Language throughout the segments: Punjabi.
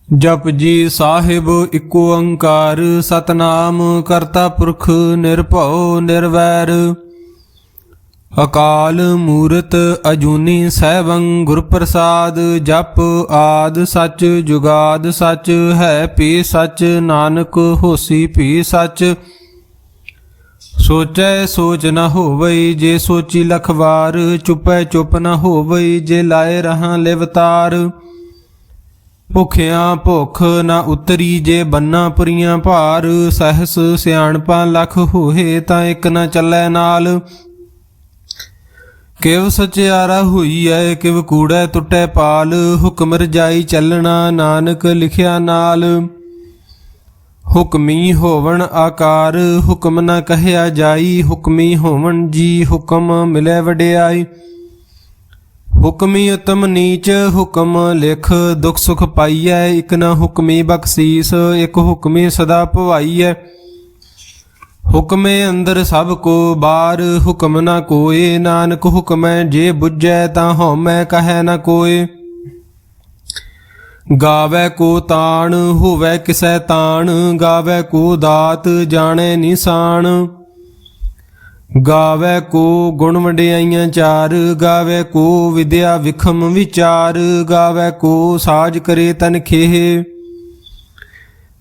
ਜਪ ਜੀ ਸਾਹਿਬ ਇੱਕ ਓੰਕਾਰ ਸਤਨਾਮ ਕਰਤਾ ਪੁਰਖ ਨਿਰਭਉ ਨਿਰਵੈਰ ਅਕਾਲ ਮੂਰਤ ਅਜੂਨੀ ਸੈਭੰ ਗੁਰ ਪ੍ਰਸਾਦ ਜਪ ਆਦ ਸੱਚ ਜੁਗਾਦ ਸੱਚ ਹੈ ਭੀ ਸੱਚ ਨਾਨਕ ਹੋਸੀ ਭੀ ਸੱਚ ਸੋਚੈ ਸੋਚ ਨ ਹੋਵਈ ਜੇ ਸੋਚੀ ਲਖ ਵਾਰ ਚੁਪੈ ਚੁਪ ਨ ਹੋਵਈ ਜੇ ਲਾਏ ਰਹਾ ਲਿਵਤਾਰ ਭੁਖਿਆਂ ਭੁਖ ਨ ਉਤਰੀ ਜੇ ਬੰਨਾ ਪੁਰੀਆਂ ਭਾਰ ਸਹਸ ਸਿਆਣਪਾਂ ਲਖ ਹੋਏ ਤਾਂ ਇੱਕ ਨ ਚੱਲੈ ਨਾਲ ਕਿਵ ਸਚਿਆਰਾ ਹੋਈ ਐ ਕਿਵ ਕੂੜੈ ਟੁੱਟੈ ਪਾਲ ਹੁਕਮ ਰਜਾਈ ਚੱਲਣਾ ਨਾਨਕ ਲਿਖਿਆ ਨਾਲ ਹੁਕਮੀ ਹੋਵਣ ਆਕਾਰ ਹੁਕਮ ਨ ਕਹਿਆ ਜਾਈ ਹੁਕਮੀ ਹੋਵਣ ਜੀ ਹੁਕਮ ਮਿਲੈ ਵਡਿਆਈ ਹੁਕਮੀ ਉਤਮ ਨੀਚ ਹੁਕਮ ਲਿਖ ਦੁਖ ਸੁਖ ਪਾਈਐ ਇਕ ਨ ਹੁਕਮੀ ਬਖਸ਼ੀਸ ਇਕ ਹੁਕਮੀ ਸਦਾ ਭਵਾਈਐ ਹੁਕਮੇ ਅੰਦਰ ਸਭ ਕੋ ਬਾਰ ਹੁਕਮ ਨ ਕੋਏ ਨਾਨਕ ਹੁਕਮੈ ਜੇ ਬੁੱਝੈ ਤਾਂ ਹਉਮੈ ਕਹੈ ਨ ਕੋਏ ਗਾਵੈ ਕੋ ਤਾਣ ਹੋਵੈ ਕਿਸੈ ਤਾਣ ਗਾਵੈ ਕੋ ਦਾਤ ਜਾਣੈ ਨਿਸ਼ਾਨ ਗਾਵੈ ਕੋ ਗੁਣ ਵਡਿਆਈਆਂ ਚਾਰ ਗਾਵੈ ਕੋ ਵਿਦਿਆ ਵਿਖਮ ਵਿਚਾਰ ਗਾਵੈ ਕੋ ਸਾਜ ਕਰੇ ਤਨ ਖੇਹ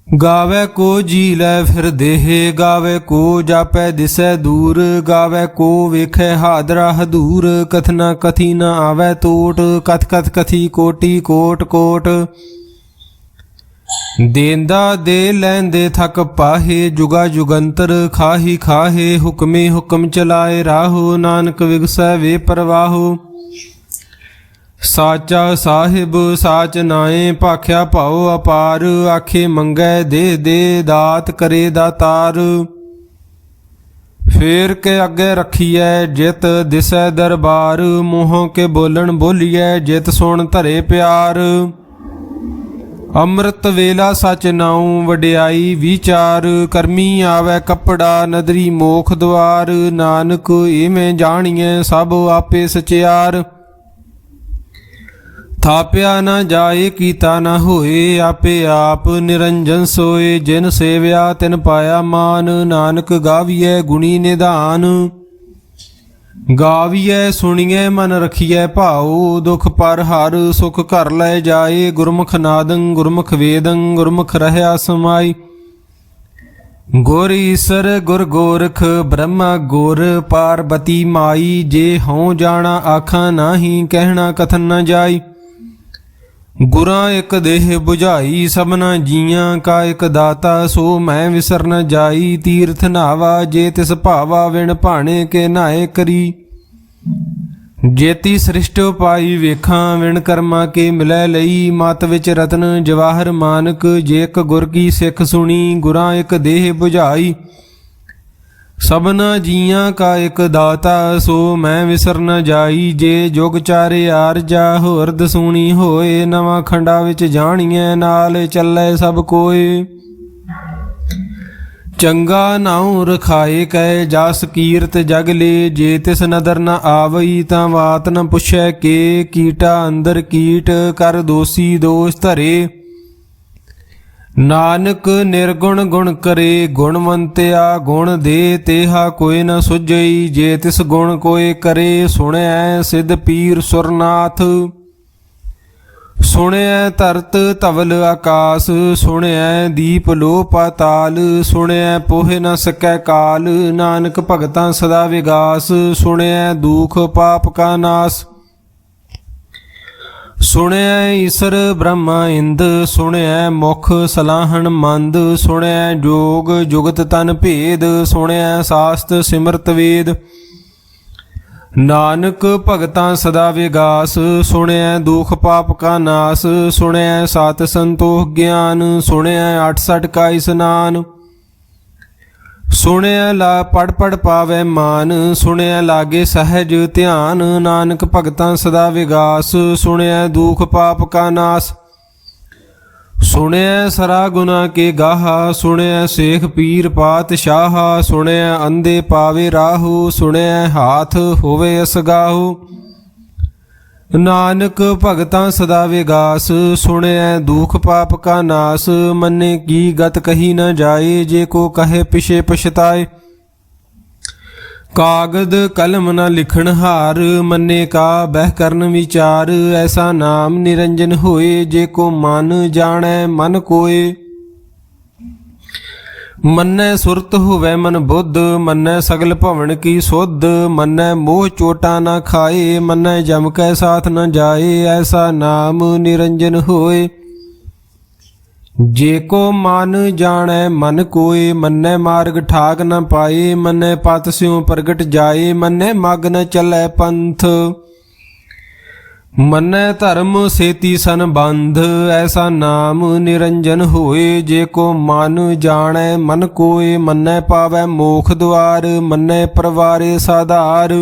ਗਾਵੈ ਕੋ ਜੀ ਲੈ ਫਿਰ ਦੇਹ ਗਾਵੈ ਕੋ ਜਾਪੈ ਦਿਸੈ ਦੂਰ ਗਾਵੈ ਕੋ ਵੇਖੈ ਹਾਦਰਾ ਹਦੂਰ ਕਥਨਾ ਕਥੀ ਨ ਆਵੈ ਟੋਟ ਕਥ ਕਥ ਕਥੀ ਕੋਟੀ ਕੋਟ ਕੋਟ ਦੇਂਦਾ ਦੇ ਲੈਂਦੇ ਥਕ ਪਾਹੇ ਜੁਗਾ ਜੁਗੰਤਰ ਖਾਹੀ ਖਾਹੇ ਹੁਕਮੇ ਹੁਕਮ ਚਲਾਏ ਰਾਹੋ ਨਾਨਕ ਵਿਗਸੈ ਵੇ ਪਰਵਾਹੋ ਸਾਚਾ ਸਾਹਿਬ ਸਾਚ ਨਾਏ ਭਾਖਿਆ ਭਾਉ ਅਪਾਰ ਆਖੇ ਮੰਗੈ ਦੇ ਦੇ ਦਾਤ ਕਰੇ ਦਾਤਾਰ ਫੇਰ ਕੇ ਅੱਗੇ ਰੱਖੀਐ ਜਿਤ ਦਿਸੈ ਦਰਬਾਰ ਮੂੰਹੋਂ ਕੇ ਬੋਲਣ ਬੋਲੀਐ ਜਿਤ ਸੁਣ ਧਰੇ ਪਿਆਰ ਅੰਮ੍ਰਿਤ ਵੇਲਾ ਸਚ ਨਾਉ ਵਡਿਆਈ ਵਿਚਾਰ ਕਰਮੀ ਆਵੈ ਕੱਪੜਾ ਨਦਰੀ ਮੋਖ ਦੁਆਰ ਨਾਨਕ ਇਵੇਂ ਜਾਣੀਐ ਸਭ ਆਪੇ ਸਚਿਆਰ ਥਾਪਿਆ ਨਾ ਜਾਏ ਕੀਤਾ ਨਾ ਹੋਏ ਆਪੇ ਆਪ ਨਿਰੰਜਨ ਸੋਏ ਜਿਨ ਸੇਵਿਆ ਤਿਨ ਪਾਇਆ ਮਾਨ ਨਾਨਕ ਗਾਵੀਐ ਗੁਣੀ ਨਿਧਾਨ ਗਾਵੀਐ ਸੁਣੀਐ ਮਨ ਰਖੀਐ ਭਾਉ ਦੁਖ ਪਰ ਹਰ ਸੁਖ ਘਰ ਲੈ ਜਾਏ ਗੁਰਮੁਖ ਨਾਦੰ ਗੁਰਮੁਖ ਵੇਦੰ ਗੁਰਮੁਖ ਰਹਿਆ ਸਮਾਈ ਗੁਰ ਈਸਰ ਗੁਰ ਗੋਰਖ ਬ੍ਰਹਮਾ ਗੁਰ ਪਾਰਬਤੀ ਮਾਈ ਜੇ ਹਉ ਜਾਣਾ ਆਖਾਂ ਨਾਹੀ ਕਹਿਣਾ ਕਥਨ ਨ ਜਾਈ ਗੁਰਾਂ ਇੱਕ ਦੇਹ 부ਝਾਈ ਸਭਨਾ ਜੀਆਂ ਕਾ ਇੱਕ ਦਾਤਾ ਸੋ ਮੈਂ ਵਿਸਰ ਨ ਜਾਈ ਤੀਰਥ ਨਾਵਾ ਜੇ ਤਿਸ ਭਾਵਾ ਵਿਣ ਭਾਣੇ ਕੇ ਨਾਏ ਕਰੀ ਜੇਤੀ ਸ੍ਰਿਸ਼ਟ ਪਾਈ ਵੇਖਾਂ ਵਿਣ ਕਰਮਾ ਕੇ ਮਿਲੈ ਲਈ ਮਤ ਵਿੱਚ ਰਤਨ ਜਵਾਹਰ ਮਾਨਕ ਜੇ ਇੱਕ ਗੁਰ ਕੀ ਸਿੱਖ ਸੁਣੀ ਗੁਰਾਂ ਇੱਕ ਦੇਹ 부ਝਾਈ ਸਭਨਾ ਜੀਆਂ ਕਾ ਇੱਕ ਦਾਤਾ ਸੋ ਮੈਂ ਵਿਸਰ ਨ ਜਾਈ ਜੇ ਜੁਗ ਚਾਰੇ ਆਰਜਾ ਹੋਰਦ ਸੂਣੀ ਹੋਏ ਨਵਾਂ ਖੰਡਾ ਵਿੱਚ ਜਾਣੀਐ ਨਾਲ ਚੱਲੇ ਸਭ ਕੋਏ ਚੰਗਾ ਨਾਉ ਰਖਾਏ ਕੈ ਜਸ ਕੀਰਤ ਜਗ ਲੇ ਜੇ ਤਿਸ ਨਦਰ ਨ ਆਵਈ ਤਾਂ ਬਾਤ ਨ ਪੁੱਛੈ ਕੇ ਕੀਟਾ ਅੰਦਰ ਕੀਟ ਕਰ ਦੋਸੀ ਦੋਸ਼ ਧਰੇ ਨਾਨਕ ਨਿਰਗੁਣ ਗੁਣ ਕਰੇ ਗੁਣਵੰਤਿਆ ਗੁਣ ਦੇ ਤੇਹਾ ਕੋਈ ਨ ਸੁਝਈ ਜੇ ਤਿਸ ਗੁਣ ਕੋਏ ਕਰੇ ਸੁਣਿਐ ਸਿੱਧ ਪੀਰ ਸੁਰਨਾਥ ਸੁਣਿਐ ਧਰਤ ਧਵਲ ਆਕਾਸ ਸੁਣਿਐ ਦੀਪ ਲੋ ਪਾਤਾਲ ਸੁਣਿਐ ਪੋਹਿ ਨ ਸਕੈ ਕਾਲ ਨਾਨਕ ਭਗਤਾਂ ਸਦਾ ਵਿਗਾਸ ਸੁਣਿਐ ਦੁਖ ਪਾਪ ਕਾ ਨਾਸ ਸੁਣਿਐ ਈਸਰ ਬ੍ਰਹਮਾ ਇੰਦ ਸੁਣਿਐ ਮੁਖ ਸਲਾਹਣ ਮੰਦ ਸੁਣਿਐ ਜੋਗ ਜੁਗਤ ਤਨ ਭੇਦ ਸੁਣਿਐ ਸਾਸਤ ਸਿਮਰਤ ਵੇਦ ਨਾਨਕ ਭਗਤਾਂ ਸਦਾ ਵਿਗਾਸ ਸੁਣਿਐ ਦੁਖ ਪਾਪ ਕਾ ਨਾਸ ਸੁਣਿਐ ਸਤ ਸੰਤੋਖ ਗਿਆਨ ਸੁਣਿਐ 68 ਕਾ ਇਸਨਾਨ ਸੁਣਿਐ ਲਾ ਪੜ ਪੜ ਪਾਵੈ ਮਾਨ ਸੁਣਿਐ ਲਾਗੇ ਸਹਿਜ ਧਿਆਨ ਨਾਨਕ ਭਗਤਾਂ ਸਦਾ ਵਿਗਾਸ ਸੁਣਿਐ ਦੁਖ ਪਾਪ ਕਾ ਨਾਸ ਸੁਣਿਐ ਸਰਾ ਗੁਨਾ ਕੇ ਗਾਹਾ ਸੁਣਿਐ ਸੇਖ ਪੀਰ ਪਾਤਸ਼ਾਹ ਸੁਣਿਐ ਅੰਧੇ ਪਾਵੇ ਰਾਹੂ ਸੁਣਿਐ ਹਾਥ ਹੋਵੇ ਅਸਗਾਹੂ ਨਾਨਕ ਭਗਤਾਂ ਸਦਾ ਵਿਗਾਸ, ਸੁਣਿਐ ਦੁਖ ਪਾਪ ਕਾ ਨਾਸ। ਮੰਨੇ ਕੀ ਗਤ ਕਹੀ ਨ ਜਾਏ, ਜੇ ਕੋ ਕਹੇ ਪਿਛੇ ਪਛਤਾਏ। ਕਾਗਦ ਕਲਮ ਨ ਲਿਖਣ ਹਾਰ, ਮੰਨੇ ਕਾ ਬਹਿ ਕਰਨ ਵਿਚਾਰ। ਐਸਾ ਨਾਮ ਨਿਰੰਜਨ ਹੋਏ, ਜੇ ਕੋ ਮਨ ਜਾਣੈ ਮਨ ਕੋਏ। ਮੰਨੈ ਸੁਰਤ ਹੋਵੈ ਮਨ ਬੁੱਧ, ਮੰਨੈ ਸਗਲ ਭਵਨ ਕੀ ਸੁਧ। ਮੰਨੈ ਮੋਹ ਚੋਟਾ ਨਾ ਖਾਏ, ਮੰਨੈ ਜਮ ਕੈ ਸਾਥ ਨ ਜਾਏ। ਐਸਾ ਨਾਮ ਨਿਰੰਜਨ ਹੋਏ, ਜੇ ਕੋ ਮਨ ਜਾਣੈ ਮਨ ਕੋਏ। ਮੰਨੈ ਮਾਰਗ ਠਾਕ ਨ ਪਾਏ, ਮੰਨੈ ਪਤ ਸਿਉ ਪ੍ਰਗਟ ਜਾਏ। ਮੰਨੈ ਮਗ ਨ ਚੱਲੈ ਪੰਥ, ਮੰਨੈ ਧਰਮ ਸੇਤੀ ਸੰਬੰਧ। ਐਸਾ ਨਾਮ ਨਿਰੰਜਨ ਹੋਏ, ਜੇ ਕੋ ਮਨ ਜਾਣੈ ਮਨ ਕੋਏ। ਮੰਨੈ ਪਾਵੈ ਮੋਖ ਦੁਆਰ, ਮੰਨੈ ਪਰਵਾਰੇ ਸਾਧਾਰ।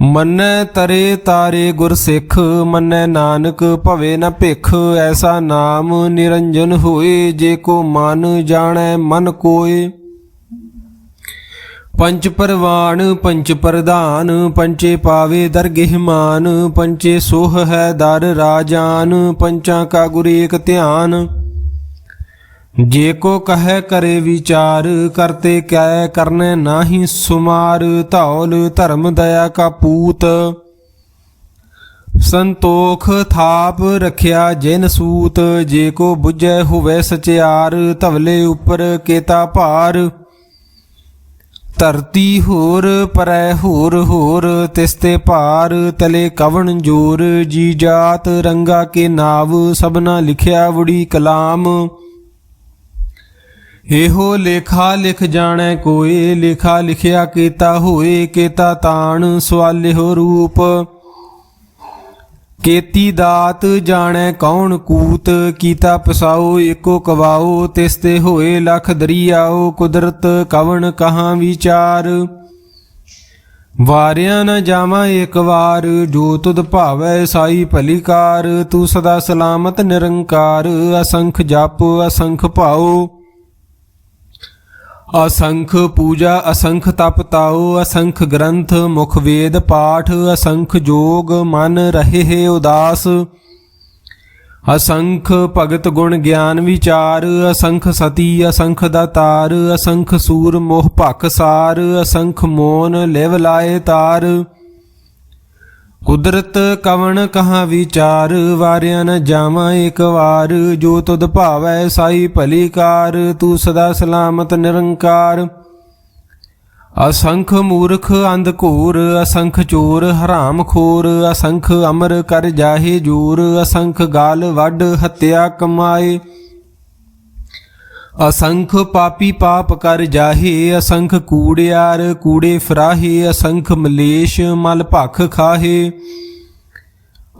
ਮੰਨੈ ਤਰੇ ਤਾਰੇ ਗੁਰ ਸਿੱਖ, ਮੰਨੈ ਨਾਨਕ ਭਵੇ ਨ ਭਿਖ। ਐਸਾ ਨਾਮ ਨਿਰੰਜਨ ਹੋਏ, ਜੇ ਕੋ ਮਨ ਜਾਣੈ ਮਨ ਕੋਏ। ਪੰਚ ਪਰਵਾਨ ਪੰਚ ਪ੍ਰਧਾਨ, ਪੰਚੇ ਪਾਵੇ ਦਰਗਹਿ ਮਾਨ। ਪੰਚੇ ਸੋਹ ਹੈ ਦਰ ਰਾਜਾਨ, ਪੰਚਾਂ ਕਾ ਗੁਰ ਏਕ ਧਿਆਨ। ਜੇ ਕੋ ਕਹੈ ਕਰੇ ਵਿਚਾਰ, ਕਰਤੇ ਕੈ ਕਰਨੈ ਨਾਹੀ ਸੁਮਾਰ। ਧੌਲ ਧਰਮ ਦਇਆ ਕਾ ਪੂਤ, ਸੰਤੋਖ ਥਾਪ ਰਖਿਆ ਜਿਨ ਸੂਤ। ਜੇ ਕੋ ਬੁਝੈ ਹੋਵੇ ਸਚਿਆਰ, ਧਵਲੇ ਉਪਰ ਕੇਤਾ ਭਾਰ। ਧਰਤੀ ਹੋਰ ਪਰੈ ਹੋਰ ਹੋਰ, ਤਿਸਤੇ ਭਾਰ ਤਲੇ ਕਵਣ ਜੋਰ। ਜੀ ਜਾਤ ਰੰਗਾ ਕੇ ਨਾਵ, ਸਭਨਾ ਲਿਖਿਆ ਵੜੀ ਕਲਾਮ। ਇਹੋ ਲੇਖਾ ਲਿਖ ਜਾਣੈ ਕੋਏ, ਲੇਖਾ ਲਿਖਿਆ ਕੀਤਾ ਹੋਏ। ਕੇਤਾ ਤਾਣ ਸਵਾਲਿਓ ਰੂਪ, ਕੀਤੀ ਦਾਤ ਜਾਣੈ ਕੌਣ ਕੂਤ। ਕੀਤਾ ਪਸਾਓ ਏਕੋ ਕਵਾਓ, ਤਿਸਤੇ ਹੋਏ ਲਖ ਦਰੀਆਓ। ਕੁਦਰਤ ਕਵਣ ਕਹਾਂ ਵਿਚਾਰ, ਵਾਰਿਆ ਨ ਜਾਵਾਂ ਏਕ ਵਾਰ। ਜੋ ਤੁਧ ਭਾਵੈ ਸਾਈ ਭਲੀ ਕਾਰ, ਤੂੰ ਸਦਾ ਸਲਾਮਤ ਨਿਰੰਕਾਰ। ਅਸੰਖ ਜਪ ਅਸੰਖ ਭਾਉ, ਅਸੰਖ ਪੂਜਾ ਅਸੰਖ ਤਪ ਤਾਉ। ਅਸੰਖ ਗ੍ਰੰਥ ਮੁਖ ਵੇਦ ਪਾਠ, ਅਸੰਖ ਜੋਗ ਮਨ ਰਹੇ ਉਦਾਸ। ਅਸੰਖ ਭਗਤ ਗੁਣ ਗਿਆਨ ਵਿਚਾਰ, ਅਸੰਖ ਸਤੀ ਅਸੰਖ ਦਾਤਾਰ। ਅਸੰਖ ਸੂਰ ਮੋਹ ਭਖ ਸਾਰ, ਅਸੰਖ ਮੋਨ ਲਿਵ ਲਾਏ ਤਾਰ। ਕੁਦਰਤ ਕਵਣ ਕਹਾਂ ਵਿਚਾਰ, ਵਾਰਿਆ ਨ ਜਾਵਾਂ ਏਕ ਵਾਰ। ਜੋ ਤੁਧ ਭਾਵੈ ਸਾਈ ਭਲੀ ਕਾਰ, ਤੂੰ ਸਦਾ ਸਲਾਮਤ ਨਿਰੰਕਾਰ। ਅਸੰਖ ਮੂਰਖ ਅੰਧ ਘੋਰ, ਅਸੰਖ ਚੋਰ ਹਰਾਮ ਖੋਰ। ਅਸੰਖ ਅਮਰ ਕਰ ਜਾਹੇ ਜੋਰ, ਅਸੰਖ ਗਾਲ ਵੱਢ ਹੱਤਿਆ ਕਮਾਏ। ਅਸੰਖ ਪਾਪੀ ਪਾਪ ਕਰ ਜਾਹੇ, ਅਸੰਖ ਕੂੜਿਆਰ ਕੂੜੇ ਫਰਾਹੇ। ਅਸੰਖ ਮਲੇਸ਼ ਮਲ ਭਖ ਖਾਹੇ,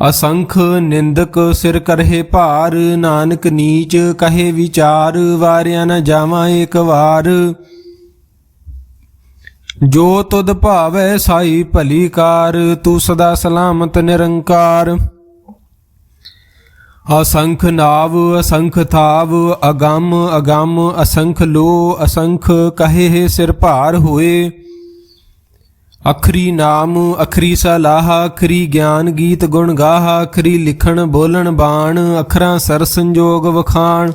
ਅਸੰਖ ਨਿੰਦਕ ਸਿਰ ਕਰਹਿ ਭਾਰ। ਨਾਨਕ ਨੀਚ ਕਹੇ ਵਿਚਾਰ, ਵਾਰਿਆ ਨ ਜਾਵਾਂ ਏਕ ਵਾਰ। ਜੋ ਤੁਧ ਭਾਵੈ ਸਾਈ ਭਲੀ ਕਾਰ, ਤੂੰ ਸਦਾ ਸਲਾਮਤ ਨਿਰੰਕਾਰ। ਅਸੰਖ ਨਾਵ ਅਸੰਖ ਥਾਵ, ਅਗੰਮ ਅਗੰਮ ਅਸੰਖ ਲੋ। ਅਸੰਖ ਕਹੇ ਸਿਰ ਭਾਰ ਹੋਏ, ਅਖਰੀ ਨਾਮ ਅਖਰੀ ਸਲਾਹ। ਅਖਰੀ ਗਿਆਨ ਗੀਤ ਗੁਣ ਗਾਹ, ਅਖਰੀ ਲਿਖਣ ਬੋਲਣ ਬਾਣ। ਅਖਰਾਂ ਸਰ ਸੰਜੋਗ ਵਖਾਣ,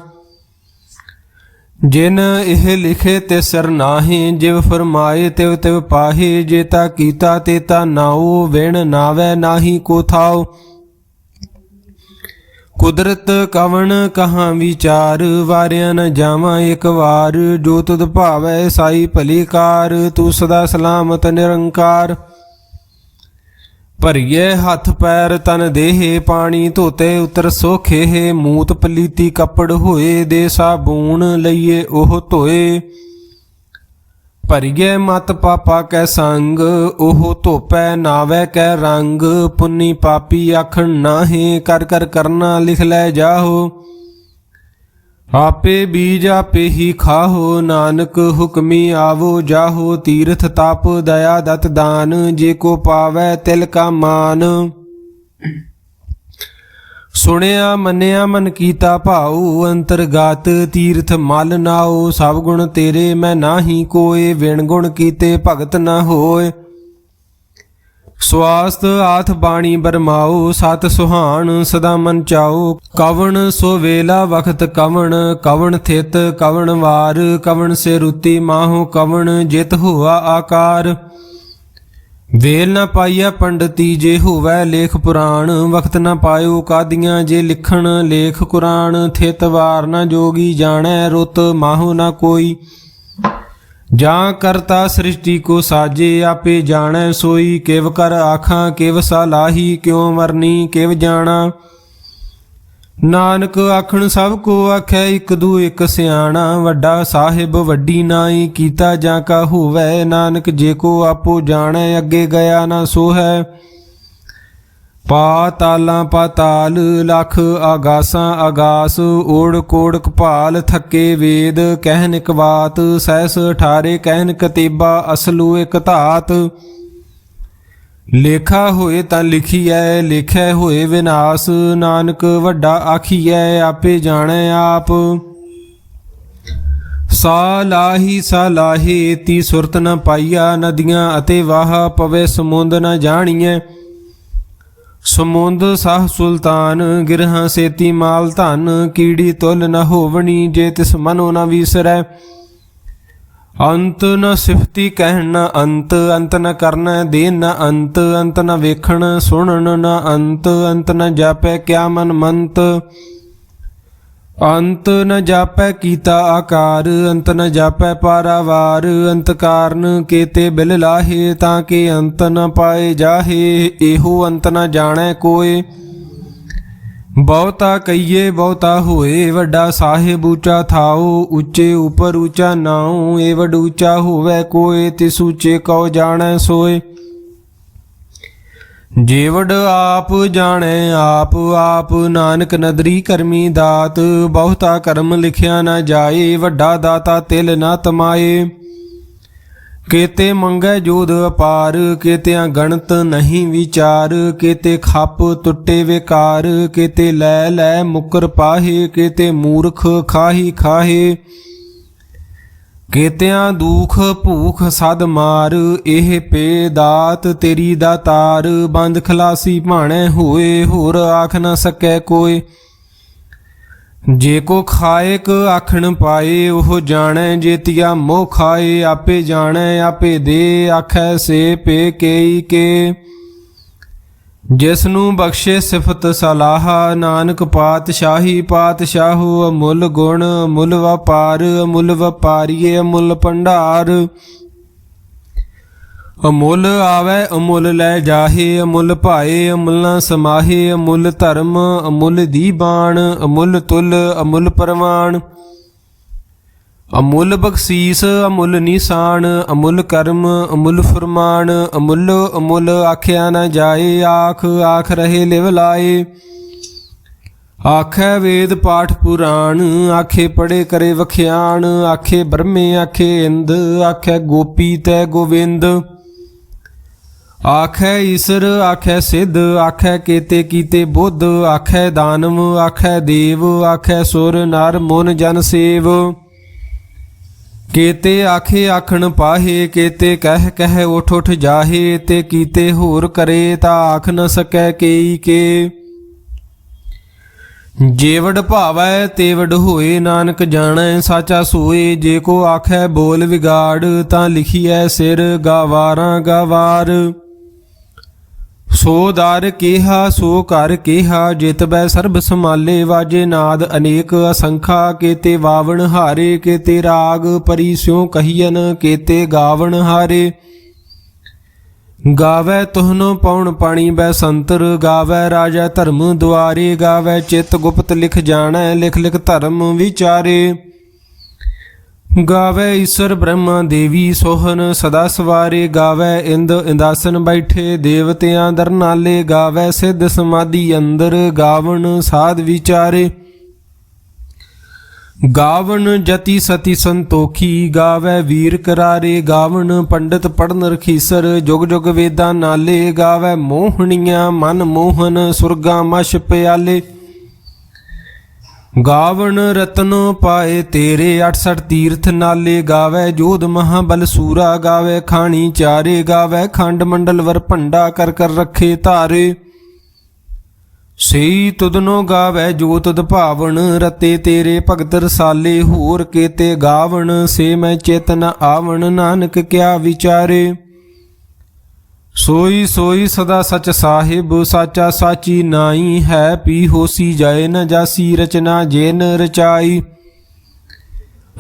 ਜਿਨ ਇਹ ਲਿਖੇ ਤੇ ਸਿਰ ਨਾਹੀ। ਜਿਵ ਫਰਮਾਏ ਤਿਵ ਤਿਵ ਪਾਹੇ, ਜੇਤਾ ਕੀਤਾ ਤੇਤਾ ਨਾਉ। ਵਿਣ ਨਾਵੈ ਨਾਹੀ ਕੋ ਥਾਉ, ਕੁਦਰਤ ਕਵਣ ਕਹਾਂ ਵਿਚਾਰ। ਵਾਰਿਆ ਨ ਜਾਵਾਂ ਏਕ ਵਾਰ, ਜੋ ਤੁਧ ਭਾਵੈ ਸਾਈ ਭਲੀ ਕਾਰ। ਤੂੰ ਸਦਾ ਸਲਾਮਤ ਨਿਰੰਕਾਰ। ਭਰੀਏ ਹੱਥ ਪੈਰ ਤਨ ਦੇਹੇ, ਪਾਣੀ ਧੋਤੇ ਉਤਰ ਸੋਖੇ। ਮੂਤ ਪਲੀਤੀ ਕੱਪੜ ਹੋਏ, ਦੇ ਸਾਬੂਨ ਲਈਏ ਉਹ ਧੋਏ। ਭਰੀਏ ਮਤ ਪਾਪਾ ਕੈ ਸੰਗ, ਉਹ ਧੋਪੈ ਨਾਵੈ ਕੈ ਰੰਗ। ਪੁੰਨੀ ਪਾਪੀ ਆਖਣ ਨਾਹੀਂ, ਕਰ ਕਰ ਕਰਨਾ ਲਿਖ ਲੈ ਜਾਹੋ। ਆਪੇ ਬੀਜ ਆਪੇ ਹੀ ਖਾਹੋ, ਨਾਨਕ ਹੁਕਮੀ ਆਵੋ ਜਾਹੋ। ਤੀਰਥ ਤਪ ਦਇਆ ਦਤ ਦਾਨ, ਜੇ ਕੋ ਪਾਵੈ ਤਿਲ ਕਾ ਮਾਨ। ਸੁਣਿਆ ਮੰਨਿਆ ਮਨ ਕੀਤਾ ਭਾਉ, ਅੰਤਰਗਤ ਤੀਰਥ ਮਲ ਨਾਉ। ਸਭ ਗੁਣ ਤੇਰੇ ਮੈਂ ਨਾਹੀ ਕੋਏ, ਵਿਣ ਗੁਣ ਕੀਤੇ ਭਗਤ ਨ ਹੋਏ। ਸਵਾਸਤ ਆਥ ਬਾਣੀ ਬਰਮਾਓ ਸਤ ਸੁਹਾਣ ਸਦਾ ਮਨ ਚਾਓ। ਕਵਣ ਸੋ ਵੇਲਾ ਵਖਤ ਕਵਣ ਕਵਣ ਥਿਤ ਕਵਣ ਵਾਰ ਕਵਣ ਸੇ ਰੁਤੀ ਮਾਹੋ ਕਵਣ ਜਿਤ ਹੋਆ ਆਕਾਰ। ਵੇਲ ਨ ਪਾਈਆ ਪੰਡਤੀ ਜੇ ਹੋਵੈ ਲੇਖ ਪੁਰਾਣ ਵਖਤ ਨ ਪਾਇਓ ਕਾਦੀਆਂ ਜੇ ਲਿਖਣ ਲੇਖ ਕੁਰਾਨ। ਥਿਤ ਵਾਰ ਨ ਜੋਗੀ ਜਾਣੈ ਰੁਤ ਮਾਹੋ ਨ ਕੋਈ। ਜਾਂ ਕਰਤਾ ਸ੍ਰਿਸ਼ਟੀ ਕੋ ਸਾਜੇ ਆਪੇ ਜਾਣੈ ਸੋਈ। ਕਿਵ ਕਰ ਆਖਾਂ ਕਿਵ ਸਲਾਹੀ ਕਿਉ ਮਰਨੀ ਕਿਵ ਜਾਣਾ। ਨਾਨਕ ਆਖਣ ਸਭ ਕੋ ਆਖੈ ਇਕ ਦੂ ਇਕ ਸਿਆਣਾ। ਵੱਡਾ ਸਾਹਿਬ ਵੱਡੀ ਨਾਈ ਕੀਤਾ ਜਾਂ ਕਾ ਹੋਵੈ। ਨਾਨਕ ਜੇ ਕੋ ਆਪੋ ਜਾਣੈ ਅੱਗੇ ਗਿਆ ਨਾ ਸੋ ਹੈ। ਪਾਤਾਲਾਂ ਪਾਤਾਲ ਲਖ ਆਗਾਸਾਂ ਆਗਾਸ। ਓੜ ਕੋੜ ਕਪਾਲ ਥੱਕੇ ਵੇਦ ਕਹਿਨ ਇਕ ਬਾਤ। ਸਹਿਸ ਅਠਾਰੇ ਕਹਿਨ ਕਤੇਬਾ ਅਸਲੂ ਇਕ ਧਾਤ। ਲੇਖਾ ਹੋਏ ਤਾਂ ਲਿਖੀਐ ਲੇਖੈ ਹੋਏ ਵਿਨਾਸ਼। ਨਾਨਕ ਵੱਡਾ ਆਖੀਐ ਆਪੇ ਜਾਣੈ ਆਪ। ਸਾਲਾਹੀ ਸਾਲਾਹੇ ਤੀ ਸੁਰਤ ਨ ਪਾਈਆ। ਨਦੀਆਂ ਅਤੇ ਵਾਹ ਪਵੇ ਸਮੁੰਦ ਨ ਜਾਣੀਐ। ਸਮੁੰਦ ਸਾਹ ਸੁਲਤਾਨ ਗਿਰਹਾਂ ਸੇਤੀ ਮਾਲ ਧਨ। ਕੀੜੀ ਤੁਲ ਨ ਹੋਵਣੀ ਜੇ ਤਿਸ ਮਨੋ ਨ ਵੀਸਰੈ। ਅੰਤ ਨ ਸਿਫਤੀ ਕਹਿਣ ਨ ਅੰਤ ਅੰਤ ਨ ਕਰਨਾ ਦੇਨ ਨ ਅੰਤ ਅੰਤ ਨ ਵੇਖਣ ਸੁਣਨ ਨ ਅੰਤ ਅੰਤ ਨ ਜਾਪੈ ਕਿਆ ਮਨ ਮੰਤ। ਅੰਤ ਨ ਜਾਪੈ ਕੀਤਾ ਆਕਾਰ ਅੰਤ ਨ ਜਾਪੈ ਪਾਰਾਵਾਰ। ਅੰਤ ਕਾਰਨ ਕੇਤੇ ਬਿਲ ਲਾਹੇ ਤਾਂ ਕਿ ਅੰਤ ਨ ਪਾਏ ਜਾਹੇ। ਇਹੋ ਅੰਤ ਨ ਜਾਣੈ ਕੋਇ ਬਹੁਤਾ ਕਹੀਏ ਬਹੁਤਾ ਹੋਏ। ਵੱਡਾ ਸਾਹਿਬ ਉੱਚਾ ਥਾਓ ਉੱਚੇ ਉਪਰ ਉੱਚਾ ਨਾਉ। ਏ ਵਡ ਉੱਚਾ ਹੋਵੇ ਕੋਇ ਤਿਸ ਉੱਚੇ ਕਉ ਜਾਣੈ ਸੋਏ। ਜੇਵੜ ਆਪ ਜਾਣੈ ਆਪ ਆਪ ਨਾਨਕ ਨਦਰੀ ਕਰਮੀ ਦਾਤ। ਬਹੁਤਾ ਕਰਮ ਲਿਖਿਆ ਨਾ ਜਾਏ ਵੱਡਾ ਦਾਤਾ ਤਿਲ ਨਾ ਤਮਾਏ। ਕੇਤੇ ਮੰਗੈ ਜੋਧ ਅਪਾਰ ਕੇਤਿਆਂ ਗਣਤ ਨਹੀਂ ਵਿਚਾਰ। ਕੇਤੇ ਖੱਪ ਟੁੱਟੇ ਵਿਕਾਰ ਕੇਤੇ ਲੈ ਲੈ ਮੁਕਰ ਪਾਹੇ। ਕੇਤੇ ਮੂਰਖ ਖਾਹੀ ਖਾਹੇ ਕੇਤਿਆਂ ਦੁਖ ਭੂਖ ਸਦ ਮਾਰ। ਇਹ ਪੇ ਦਾਤ ਤੇਰੀ ਦਾਤਾਰ ਬੰਦ ਖਲਾਸੀ ਭਾਣੈ ਹੋਏ। ਹੋਰ ਆਖ ਨ ਸਕੈ ਕੋਇ ਜੇ ਕੋ ਖਾਇਕ ਆਖਣ ਪਾਏ। ਉਹ ਜਾਣੈ ਜੇਤੀਆ ਮੋਹ ਖਾਏ। ਆਪੇ ਜਾਣੈ ਆਪੇ ਦੇ ਆਖੈ ਸੇ ਪੇ ਕੇਈ ਕੇ। ਜਿਸ ਨੂੰ ਬਖਸ਼ੇ ਸਿਫਤ ਸਲਾਹ ਨਾਨਕ ਪਾਤਸ਼ਾਹੀ ਪਾਤਸ਼ਾਹੋ। ਅਮੁੱਲ ਗੁਣ ਅਮੁੱਲ ਵਪਾਰ ਅਮੁੱਲ ਵਪਾਰੀਏ ਅਮੁੱਲ ਭੰਡਾਰ। ਅਮੁੱਲ ਆਵੈ ਅਮੁੱਲ ਲੈ ਜਾਹੇ ਅਮੁੱਲ ਭਾਏ ਅਮੁੱਲ ਨਾ ਸਮਾਹੇ। ਅਮੁੱਲ ਧਰਮ ਅਮੁੱਲ ਦੀਬਾਨ ਅਮੁੱਲ ਤੁਲ ਅਮੁੱਲ ਪਰਵਾਨ। ਅਮੁੱਲ ਬਖਸ਼ੀਸ ਅਮੁੱਲ ਨਿਸ਼ਾਨ ਅਮੁੱਲ ਕਰਮ ਅਮੁੱਲ ਫਰਮਾਨ। ਅਮੁੱਲ ਅਮੁੱਲ ਆਖਿਆ ਨਾ ਜਾਏ ਆਖ ਆਖ ਰਹੇ ਲਿਵ ਲਾਏ। ਆਖੈ ਵੇਦ ਪਾਠ ਪੁਰਾਣ ਆਖੇ ਪੜੇ ਕਰੇ ਵਖਿਆਣ। ਆਖੇ ਬ੍ਰਹਮੇ ਆਖੇ ਇੰਦ ਆਖੈ ਗੋਪੀ ਤੈ ਗੋਵਿੰਦ। ਆਖੈ ਈਸਰ ਆਖੈ ਸਿੱਧ ਆਖੈ ਕੇਤੇ ਕੀਤੇ ਬੁੱਧ। ਆਖੈ ਦਾਨਵ ਆਖੈ ਦੇਵ ਆਖੈ ਸੁਰ ਨਰ ਮੁਨ ਜਨ ਸੇਵ। ਕੇਤੇ ਆਖੇ ਆਖਣ ਪਾਹੇ ਕੇਤੇ ਕਹਿ ਕਹਿ ਉਠ ਉਠ ਜਾਹੇ। ਤੇ ਕੀਤੇ ਹੋਰ ਕਰੇ ਤਾਂ ਆਖ ਨ ਸਕੈ ਕੇਈ ਕੇ। ਜੇਵੜ ਭਾਵੈ ਤੇਵੜ ਹੋਏ ਨਾਨਕ ਜਾਣੈ ਸਾਚਾ ਸੋਏ। ਜੇ ਕੋ ਆਖੈ ਬੋਲ ਵਿਗਾੜ ਤਾਂ ਲਿਖੀਐ ਸਿਰ ਗਾਵਾਰਾਂ ਗਾਵਾਰ। ਸੋ ਦਰ ਕੇਹਾ ਸੋ ਘਰ ਕੇਹਾ ਜਿਤ ਬੈ ਸਰਬ ਸਮਾਲੇ। ਵਾਜੇ ਨਾਦ ਅਨੇਕ ਅਸੰਖਾ ਕੇਤੇ ਵਾਵਣ ਹਾਰੇ। ਕੇਤੇ ਰਾਗ ਪਰੀ ਸਿਉ ਕਹੀਨ ਕੇਤੇ ਗਾਵਣ ਹਾਰੇ। ਗਾਵੈ ਤੁਹਨੋ ਪਉਣ ਪਾਣੀ ਬੈ ਸੰਤਰ। ਗਾਵੈ ਰਾਜਾ ਧਰਮ ਦੁਆਰੇ। ਗਾਵੈ ਚਿਤ ਗੁਪਤ ਲਿਖ ਜਾਣੈ ਲਿਖ ਲਿਖ ਧਰਮ ਵਿਚਾਰੇ। ਗਾਵੈ ਈਸ਼ਰ ਬ੍ਰਹਮਾ ਦੇਵੀ ਸੋਹਨ ਸਦਾ ਸਵਾਰੇ। ਗਾਵੈ ਇੰਦ ਇੰਦਾਸਨ ਬੈਠੇ ਦੇਵਤਿਆਂ ਦਰ ਨਾਲੇ। ਗਾਵੈ ਸਿੱਧ ਸਮਾਧੀ ਅੰਦਰ ਗਾਵਣ ਸਾਧ ਵਿਚਾਰੇ। ਗਾਵਣ ਜਤੀ ਸਤੀ ਸੰਤੋਖੀ ਗਾਵੈ ਵੀਰ ਕਰਾਰੇ। ਗਾਵਣ ਪੰਡਤ ਪੜਨ ਰਖੀਸਰ ਜੁਗ ਜੁਗ ਵੇਦਾਂ ਨਾਲੇ। ਗਾਵੈ ਮੋਹਣੀਆਂ ਮਨ ਮੋਹਨ ਸੁਰਗਾ ਮਛ ਪਿਆਲੇ। ਗਾਵਣ ਰਤਨੋ ਪਾਏ ਤੇਰੇ 68 ਤੀਰਥ ਨਾਲੇ ਗਾਵੇ ਜੋਧ ਮਹਾਬਲ ਸੂਰਾ ਗਾਵੇ ਖਾਣੀ ਚਾਰੇ ਗਾਵੇ ਖੰਡ ਮੰਡਲ ਵਰ ਭੰਡਾ ਕਰ ਕਰ ਰੱਖੇ ਧਾਰੇ ਸਈ ਤੁਧਨੋ ਗਾਵੇ ਜੋ ਤੁਧ ਭਾਵਨ ਰਤੇ ਤੇਰੇ ਭਗਤ ਰਸਾਲੇ ਹੋਰ ਕੇਤੇ ਗਾਵਣ ਸੇ ਮੈਂ ਚੇਤਨ ਆਵਣ ਨਾਨਕ ਕਿਆ ਵਿਚਾਰੇ ਸੋਈ ਸੋਈ ਸਦਾ ਸਚ ਸਾਹਿਬ ਸਾਚਾ ਸਾਚੀ ਨਾਈ ਹੈ ਪੀ ਹੋਸੀ ਜਾਏ ਨ ਜਾਸੀ ਰਚਨਾ ਜੇਨ ਰਚਾਈ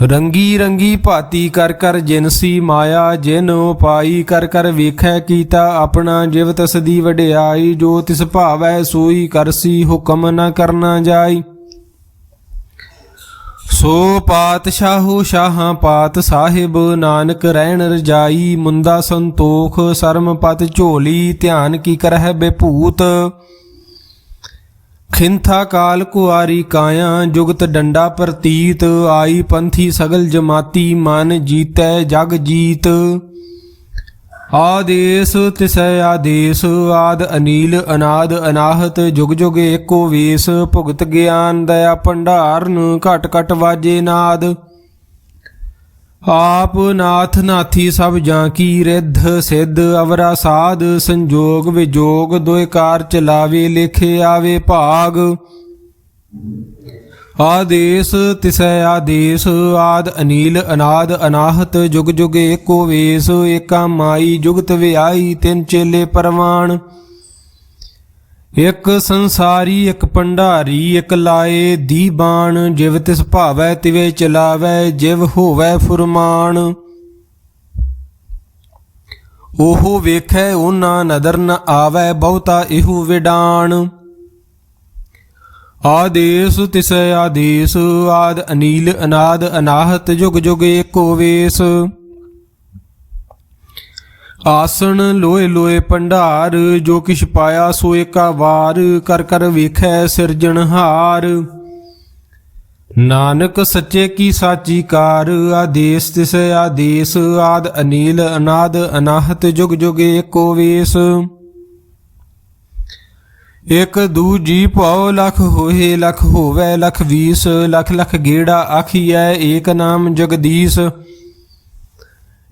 ਰੰਗੀ ਰੰਗੀ ਭਾਤੀ ਕਰ ਕਰ ਜਿਨਸੀ ਮਾਇਆ ਜਿਨ ਉਪਾਈ ਕਰ ਕਰ ਵੇਖੈ ਕੀਤਾ ਆਪਣਾ ਜਿਵ ਤਸ ਦੀ ਵਡਿਆਈ ਜੋ ਤਿਸ ਭਾਵੈ ਸੋਈ ਕਰਸੀ ਹੁਕਮ ਨ ਕਰਨਾ ਜਾਈ ਸੋ ਪਾਤਸ਼ਾਹੋ ਸ਼ਾਹਾਂ ਪਾਤ ਸਾਹਿਬ ਨਾਨਕ ਰਹਿਣ ਰਜਾਈ ਮੁੰਦਾ ਸੰਤੋਖ ਸਰਮ ਪਤ ਝੋਲੀ ਧਿਆਨ ਕੀ ਕਰਹਿ ਬੇਭੂਤ ਖਿੰਥਾ ਕਾਲ ਕੁਆਰੀ ਕਾਇਆ ਜੁਗਤ ਡੰਡਾ ਪ੍ਰਤੀਤ ਆਈ ਪੰਥੀ ਸਗਲ ਜਮਾਤੀ ਮਨ ਜੀਤੈ ਜਗ ਜੀਤ ਆਦੇਸ ਤਿਸੈ ਆਦੇਸ ਆਦ ਅਨੀਲ ਅਨਾਦ ਅਨਾਹਤ ਜੁਗ ਜੁਗ ਏਕੋ ਵੇਸ ਭੁਗਤ ਗਿਆਨ ਦਇਆ ਭੰਡਾਰਨ ਘਟ ਘਟ ਵਾਜੇ ਨਾਦ ਆਪ ਨਾਥ ਨਾਥੀ ਸਭ ਜਾਂ ਕੀ ਰਿੱਧ ਸਿੱਧ ਅਵਰਾ ਸਾਧ ਸੰਜੋਗ ਵਿਜੋਗ ਦੋਇ ਕਾਰ ਚਲਾਵੇ ਲਿਖੇ ਆਵੇ ਭਾਗ ਆਦੇਸ ਤਿਸੈ ਆਦੇਸ ਆਦ ਅਨੀਲ ਅਨਾਦ ਅਨਾਹਤ ਜੁਗ ਜੁਗ ਏਕੋ ਵੇਸ ਏਕਾ ਮਾਈ ਜੁਗਤ ਵਿਆਈ ਤਿੰਨ ਚੇਲੇ ਪਰਵਾਨ ਇਕ ਸੰਸਾਰੀ ਇਕ ਭੰਡਾਰੀ ਇਕ ਲਾਏ ਦੀਬਾਨ ਜਿਵ ਤਿਸ ਭਾਵੈ ਤਿਵੇ ਚਲਾਵੈ ਜਿਵ ਹੋਵੈ ਫੁਰਮਾਨ ਉਹ ਵੇਖੈ ਉਹਨਾਂ ਨਦਰ ਨ ਆਵੈ ਬਹੁਤਾ ਇਹੋ ਵਿਡਾਣ ਆਦੇਸ ਤਿਸੈ ਆਦੇਸ ਆਦ ਅਨੀਲ ਅਨਾਦ ਅਨਾਹਤ ਜੁਗ ਜੁਗ ਏਕੋ ਵੇਸ ਆਸਣ ਲੋਏ ਲੋਏ ਭੰਡਾਰ ਜੋ ਕਿਛ ਪਾਇਆ ਸੋ ਏਕਾ ਵਾਰ ਕਰ ਕਰ ਵੇਖੈ ਸਿਰਜਣਹਾਰ ਨਾਨਕ ਸੱਚੇ ਕੀ ਸਾਚੀ ਕਾਰ ਆਦੇਸ ਤਿਸੈ ਆਦੇਸ ਆਦ ਅਨੀਲ ਅਨਾਦ ਅਨਾਹਤ ਜੁਗ ਜੁਗ ਏਕੋ ਵੇਸ ਇਕ ਦੂਜੀ ਭਉ ਲਖ ਹੋਏ ਲਖ ਹੋਵੇ ਲਖ 20 ਲਖ ਲਖ ਗੇੜਾ ਆਖੀਐ ਏਕ ਨਾਮ ਜਗਦੀਸ਼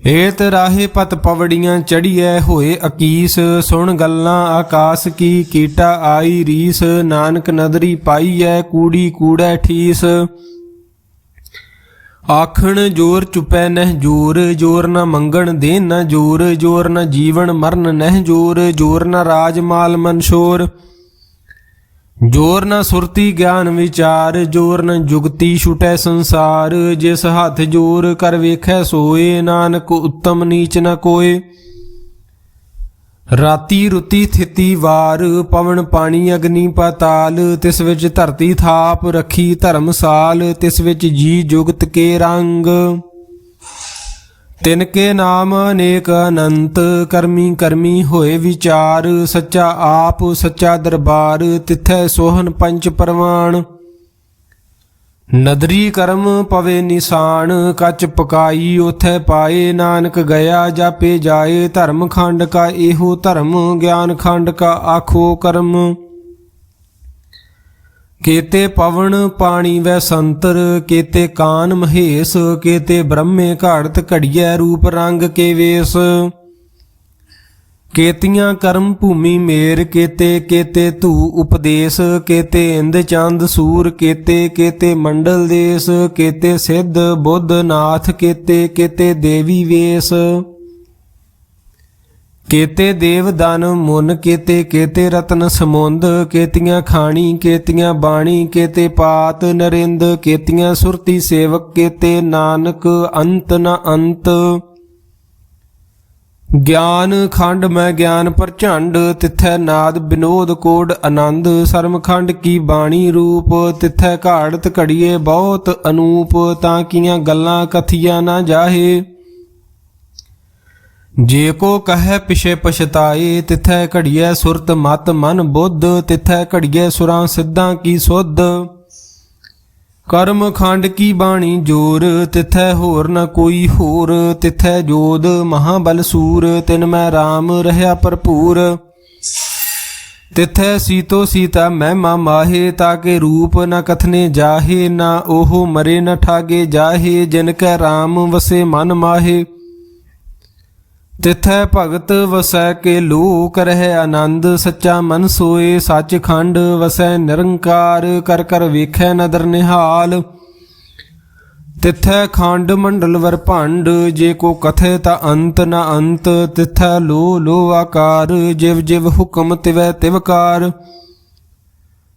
ਏਤ ਰਾਹੇ ਪਤ ਪਵੜੀਆਂ ਚੜੀਐ ਹੋਏ ਅਕੀਸ ਸੁਣ ਗੱਲਾਂ ਆਕਾਸ ਕੀ ਕੀਟਾ ਆਈ ਰੀਸ ਨਾਨਕ ਨਦਰੀ ਪਾਈਐ ਕੂੜੀ ਕੂੜੈ ਠੀਸ ਆਖਣ ਜੋਰ ਚੁਪੈ ਨਹਿ ਜੋਰ ਜੋਰ ਨ ਮੰਗਣ ਦੇਨ ਨ ਜੋਰ ਜੋਰ ਨ ਜੀਵਨ ਮਰਨ ਨਹਿ ਜੋਰ ਜੋਰ ਨ ਰਾਜ ਮਾਲ ਮਨਸ਼ੋਰ ਜੋਰ ਨ ਸੁਰਤੀ ਗਿਆਨ ਵਿਚਾਰ ਜੋਰ ਨ ਜੁਗਤੀ ਛੁਟੈ ਸੰਸਾਰ ਜਿਸ ਹੱਥ ਜੋਰ ਕਰ ਵੇਖੈ ਸੋਏ ਨਾਨਕ ਉੱਤਮ ਨੀਚ ਨ ਕੋਏ ਰਾਤੀ ਰੁਤੀ ਥਿਤੀ ਵਾਰ ਪਵਨ ਪਾਣੀ ਅਗਨੀ ਪਾਤਾਲ ਤਿਸ ਵਿੱਚ ਧਰਤੀ ਥਾਪ ਰੱਖੀ ਧਰਮਸਾਲ ਤਿਸ ਵਿੱਚ ਜੀ ਜੁਗਤ ਕੇ ਰੰਗ ਤਿਨ ਕੇ ਨਾਮ ਅਨੇਕ ਅਨੰਤ ਕਰਮੀ ਕਰਮੀ ਹੋਏ ਵਿਚਾਰ ਸੱਚਾ ਆਪ ਸੱਚਾ ਦਰਬਾਰ ਤਿਥੈ ਸੋਹਨ ਪੰਚ ਪਰਵਾਨ ਨਦਰੀ ਕਰਮ ਪਵੇ ਨਿਸ਼ਾਨ ਕੱਚ ਪਕਾਈ ਉਥੈ ਪਾਏ ਨਾਨਕ ਗਿਆ ਜਾਪੇ ਜਾਏ ਧਰਮ ਖੰਡ ਕਾ ਇਹੋ ਧਰਮ ਗਿਆਨ ਖੰਡ ਕਾ ਆਖੋ ਕਰਮ ਕੇਤੇ ਪਵਨ ਪਾਣੀ ਵੈ ਸੰਤਰ ਕੇਤੇ ਕਾਨ ਮਹੇਸ਼ ਕੇਤੇ ਬ੍ਰਹਮੇ ਘਾੜਤ ਘੜੀਐ ਰੂਪ ਰੰਗ ਕੇ ਵੇਸ ਕੇਤੀਆਂ ਕਰਮ ਭੂਮੀ ਮੇਰ ਕੇਤੇ ਕੇਤੇ ਧੂ ਉਪਦੇਸ਼ ਕੇਤੇ ਇੰਦ ਚੰਦ ਸੂਰ ਕੇਤੇ ਕੇਤੇ ਮੰਡਲ ਦੇਸ ਕੇਤੇ ਸਿੱਧ ਬੁੱਧ ਨਾਥ ਕੇਤੇ ਕੇਤੇ ਦੇਵੀ ਵੇਸ ਕੇਤੇ ਦੇਵ ਦਨ ਮੁਨ ਕੇਤੇ ਕੇਤੇ ਰਤਨ ਸਮੁੰਦ ਕੇਤੀਆਂ ਖਾਣੀ ਕੇਤੀਆਂ ਬਾਣੀ ਕੇਤੇ ਪਾਤ ਨਰਿੰਦ ਕੇਤੀਆਂ ਸੁਰਤੀ ਸੇਵਕ ਕੇਤੇ ਨਾਨਕ ਅੰਤ ਨ ਅੰਤ ਗਿਆਨ ਖੰਡ ਮੈਂ ਗਿਆਨ ਪ੍ਰਝੰਡ ਤਿਥੈ ਨਾਦ ਬਿਨੋਦ ਕੋਡ ਆਨੰਦ ਸਰਮਖੰਡ ਕੀ ਬਾਣੀ ਰੂਪ ਤਿਥੈ ਘਾੜਤ ਘੜੀਏ ਬਹੁਤ ਅਨੂਪ ਤਾਂ ਕੀਆਂ ਗੱਲਾਂ ਕਥੀਆਂ ਨਾ ਜਾਹੇ ਜੇ ਕੋ ਕਹੈ ਪਿਛੇ ਪਛਤਾਏ ਤਿਥੈ ਘੜੀਐ ਸੁਰਤ ਮਤ ਮਨ ਬੁੱਧ ਤਿਥੈ ਘੜੀਐ ਸੁਰਾਂ ਸਿੱਧਾਂ ਕੀ ਸੁਧ ਕਰਮ ਖੰਡ ਕੀ ਬਾਣੀ ਜੋਰ ਤਿਥੈ ਹੋਰ ਨ ਕੋਈ ਹੋਰ ਤਿਥੈ ਜੋਦ ਮਹਾਬਲ ਸੂਰ ਤਿਨ ਮੈਂ RAM ਰਹਿਆ ਭਰਪੂਰ ਤਿਥੈ ਸੀਤੋ ਸੀਤਾ ਮਹਿਮਾ ਮਾਹੇ, ਤਾਕੇ ਰੂਪ ਨ ਕਥਨੇ ਜਾਹੇ, ਨਾ ਉਹ ਮਰੇ ਨ ਠਾਗੇ ਜਾਹੇ, ਜਿਨ ਕੈ ਰਾਮ ਵਸੇ ਮਨ ਮਾਹੇ। ਤਿਥੈ ਭਗਤ ਵਸੈ ਕੇ ਲੋਕ ਰਹਿ ਆਨੰਦ, ਸੱਚਾ ਮਨ ਸੋਏ ਸੱਚਖੰਡ ਵਸੈ ਨਿਰੰਕਾਰ, ਕਰ ਕਰ ਵੇਖੈ ਨਦਰ ਨਿਹਾਲ। ਤਿਥੈ ਖੰਡ ਮੰਡਲ ਵਰ ਭੰਡ, ਜੇ ਕੋ ਕਥੈ ਤਾ ਅੰਤ ਨ ਅੰਤ, ਤਿਥੈ ਲੋ ਲੋ ਆਕਾਰ, ਜਿਵ ਜਿਵ ਹੁਕਮ ਤਿਵੈ ਤਿਵਕਾਰ।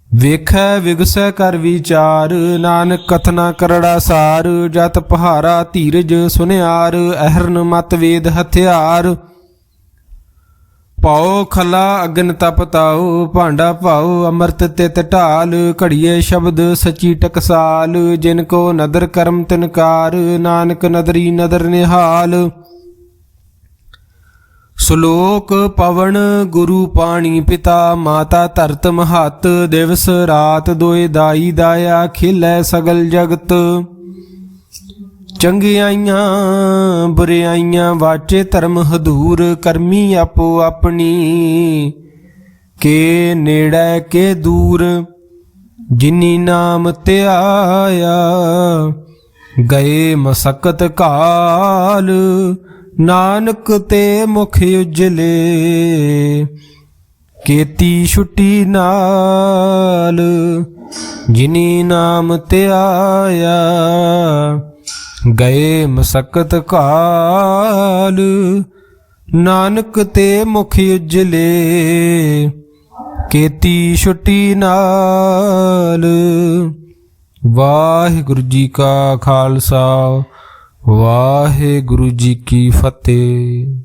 ਵੇਖੈ ਵਿਗਸੈ ਕਰ ਵਿਚਾਰ, ਨਾਨਕ ਕਥਨਾ ਕਰੜਾ ਸਾਰ, ਜਤ ਪਹਾਰਾ ਧੀਰਜ ਸੁਨਿਆਰ, ਅਹਰਨ ਮਤ ਵੇਦ ਹਥਿਆਰ। ਪਾਉ ਖਲਾ ਅਗਨ ਤਪ ਤਾਉ, ਭਾਂਡਾ ਭਾਉ ਅੰਮ੍ਰਿਤ ਤਿਤ ਢਾਲ, ਘੜੀਏ ਸ਼ਬਦ ਸਚੀ ਟਕਸਾਲ, ਜਿਨ ਕੋ ਨਦਰ ਕਰਮ ਤਿਨਕਾਰ, ਨਾਨਕ ਨਦਰੀ ਨਦਰ ਨਿਹਾਲ। ਸ਼ਲੋਕ ਪਵਨ ਗੁਰੂ ਪਾਣੀ ਪਿਤਾ, ਮਾਤਾ ਧਰਤ ਮਹੱਤ, ਦਿਵਸ ਰਾਤ ਦੋਇ ਦਾਈ ਦਾਇਆ, ਖੇਲੈ ਸਗਲ ਜਗਤ। ਚੰਗਿਆਈਆਂ ਬੁਰਿਆਈਆਂ ਵਾਚੇ ਧਰਮ ਹਦੂਰ, ਕਰਮੀ ਆਪੋ ਆਪਣੀ ਕੇ ਨੇੜੇ ਕੇ ਦੂਰ। ਜਿਨੀ ਨਾਮ ਧਿਆਇਆ ਗਏ ਮਸਕਤ ਕਾਲ, ਨਾਨਕ ਤੇ ਮੁਖ ਉਜਲੇ ਕੀਤੀ ਛੁੱਟੀ ਨਾਲ। ਜਿਨੀ ਨਾਮ ਧਿਆਇਆ ਗਏ ਮਸਕਤ ਕਾਲ, ਨਾਨਕ ਤੇ ਮੁਖ ਉਜਲੇ ਕੀਤੀ ਛੁੱਟੀ ਨਾਲ। ਵਾਹਿਗੁਰੂ ਜੀ ਕਾ ਖਾਲਸਾ, ਵਾਹਿਗੁਰੂ ਜੀ ਕੀ ਫਤਿਹ।